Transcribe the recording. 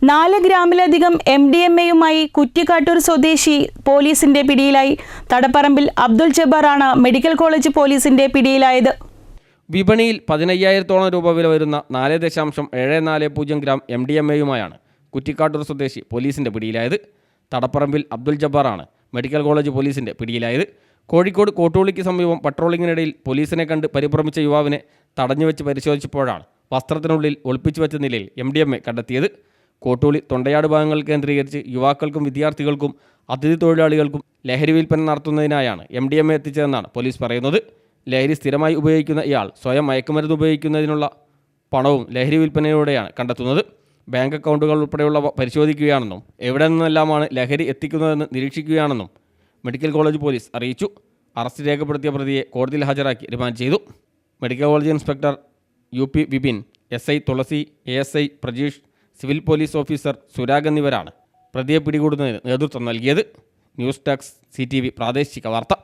4 ഗ്രാമിലധികം MDMA-യുമായി കുറ്റിക്കാട്ടൂർ സ്വദേശി പോലീസിന്റെ പിടിയിലായി. തടപ്പറമ്പിൽ അബ്ദുൽ ജബ്ബാറാണ് മെഡിക്കൽ കോളേജ് പോലീസിന്റെ പിടിയിലായത്. വിപണിയിൽ 15,000-ഓളം രൂപ വില വരുന്ന 4.740 ഗ്രാം MDMA-യുമായാണ് കുറ്റിക്കാട്ടൂർ സ്വദേശി പോലീസിന്റെ പിടിയിലായത്. തടപ്പറമ്പിൽ അബ്ദുൽ ജബ്ബാറാണ് മെഡിക്കൽ കോളേജ് പോലീസിന്റെ പിടിയിലായത്. കോഴിക്കോട് കോട്ടൂളിക്ക് സമീപം പട്രോളിങ്ങിനിടയിൽ പോലീസിനെ കണ്ട് പരിഭ്രമിച്ച യുവാവിനെ തടഞ്ഞുവെച്ച് പരിശോധിച്ചപ്പോഴാണ് വസ്ത്രത്തിനുള്ളിൽ ഒളിപ്പിച്ചു വെച്ച നിലയിൽ MDMA കണ്ടെത്തിയത്. കോട്ടൂളി തൊണ്ടയാട് ഭാഗങ്ങൾ കേന്ദ്രീകരിച്ച് യുവാക്കൾക്കും വിദ്യാർത്ഥികൾക്കും അതിഥി തൊഴിലാളികൾക്കും ലഹരി വിൽപ്പന നടത്തുന്നതിനായാണ് MDMA എത്തിച്ചതെന്നാണ് പോലീസ് പറയുന്നത്. ലഹരി സ്ഥിരമായി ഉപയോഗിക്കുന്ന ഇയാൾ സ്വയം മയക്കുമരുന്ന് ഉപയോഗിക്കുന്നതിനുള്ള പണവും ലഹരി വിൽപ്പനയിലൂടെയാണ് കണ്ടെത്തുന്നത്. ബാങ്ക് അക്കൗണ്ടുകൾ ഉൾപ്പെടെയുള്ളവ പരിശോധിക്കുകയാണെന്നും എവിടെ നിന്നെല്ലാമാണ് ലഹരി എത്തിക്കുന്നതെന്ന് നിരീക്ഷിക്കുകയാണെന്നും മെഡിക്കൽ കോളേജ് പോലീസ് അറിയിച്ചു. അറസ്റ്റ് രേഖപ്പെടുത്തിയ പ്രതിയെ കോടതിയിൽ ഹാജരാക്കി റിമാൻഡ് ചെയ്തു. Medical college inspector UP Vipin, SI തുളസി, ASI Prajeesh, civil police officer Surag എന്നിവരാണ് പ്രതിയെ പിടികൂടുന്നതിന് നേതൃത്വം നൽകിയത്. ന്യൂസ് ഡെസ്ക് CTV പ്രാദേശിക വാർത്ത.